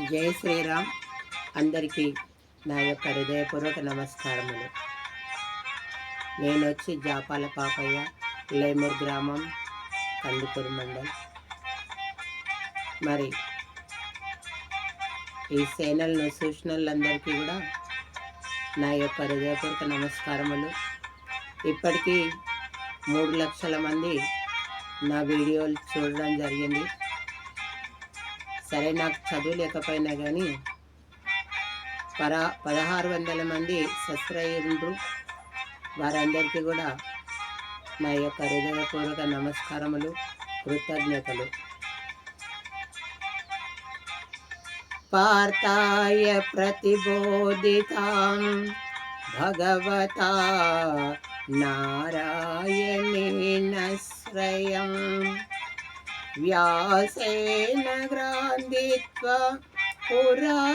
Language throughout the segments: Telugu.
జై శ్రీరామ్. అందరికీ నా యొక్క హృదయపూర్వక నమస్కారములు. నేను వచ్చి జాపాల పాపయ్య, లేమూర్ గ్రామం, కందుకూరు మండల్. మరి ఈ ఛానల్ను చూసిన వాళ్ళందరికీ కూడా నా యొక్క హృదయపూర్వక నమస్కారములు. ఇప్పటికీ 3 లక్షల మంది నా వీడియోలు చూడడం జరిగింది. సరే, నాకు చదువు లేకపోయినా కానీ 1600 మంది సబ్స్క్రైబర్లు, వారందరికీ కూడా నా యొక్క హృదయపూర్వక నమస్కారములు, కృతజ్ఞతలు. పార్థాయ ప్రతిబోధితాం భగవతా నారాయణేన శ్రయం వ్యాసేన గ్రంథిత్వా పురాణమునినా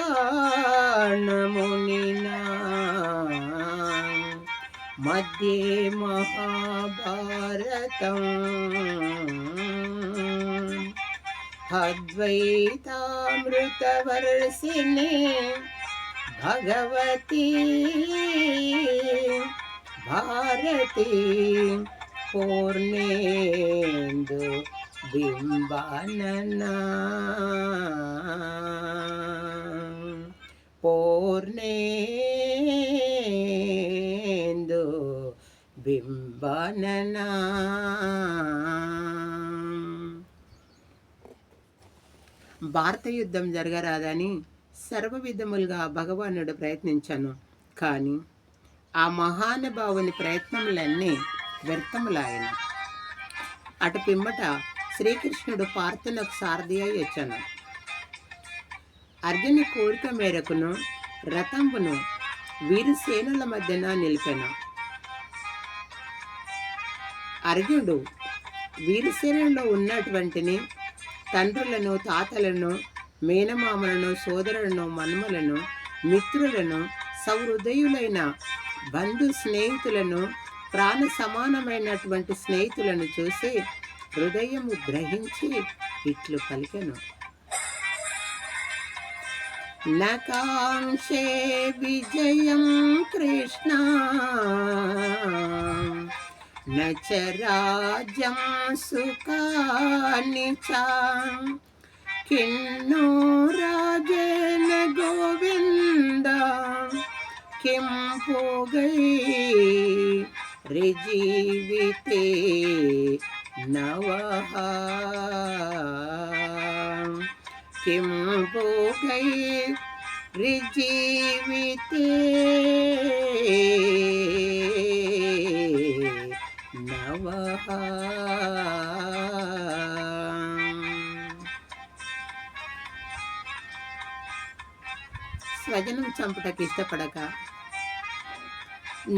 మధ్యే మహాభారతం అద్వైతామృతవర్షిణి భగవతి భారతి పూర్ణేందు బింబాననా పూర్ణేందు బింబాననా. భారత యుద్ధం జరగరాదని సర్వ విధములుగా భగవానుడు ప్రయత్నించాను. కానీ ఆ మహానుభావుని ప్రయత్నములన్నీ వ్యర్థములాయన. అటు పిమ్మట శ్రీకృష్ణుడు పార్థునకు సారథి అయి వచ్చాను. అర్జుని కోరిక మేరకును రథంబును వీరసేనుల మధ్యన నిలిపాను. అర్జునుడు వీరసేనలో ఉన్నటువంటిని తండ్రులను, తాతలను, మేనమామలను, సోదరులను, మన్మలను, మిత్రులను, సౌహృదయులైన బంధు స్నేహితులను, ప్రాణ సమానమైనటువంటి స్నేహితులను చూసి హృదయము గ్రహించి ఇట్లు పలికెను. నకాంక్షే విజయం కృష్ణ నచ రాజ్యం సుఖాని చ కిన్నో రాజేన గోవింద కిం భోగై రిజీవితే నవః కిం భోగై రిజీవితే నవః. స్వజనం చంపుటకు ఇష్టపడక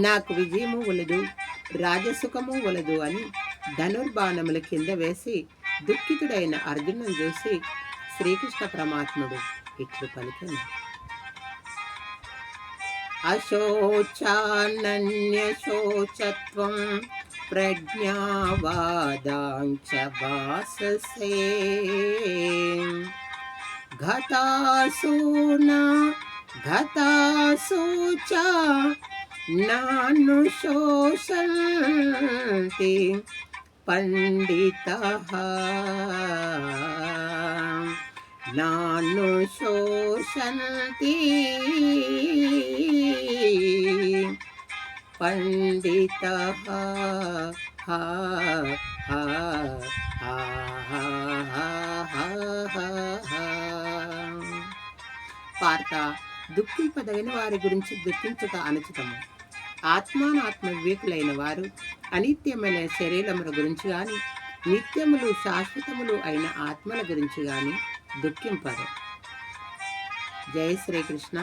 నాకు విజయము వలదు, రాజసుఖము వలదు అని ధనుర్బాణముల కింద వేసి దుఃఖితుడైన అర్జునుని చూసి శ్రీకృష్ణ పరమాత్ముడు ఇట్లు పలికెను. అశోచానన్యశోచత్వం ప్రజ్ఞావాదాంచ భాససే ఘతాసు చ నానుశోషంతి పండితః నానుశోషంతి పండితః. పార్థ, దుఃఖింపదగిన వారి గురించి దుఃఖించుట అనుచితము. ఆత్మానాత్మ వివేకులైన వారు అనిత్యమైన శరీరముల గురించి కానీ నిత్యములు శాశ్వతములు అయిన ఆత్మల గురించి కానీ దుఃఖింపరు. జై శ్రీకృష్ణ.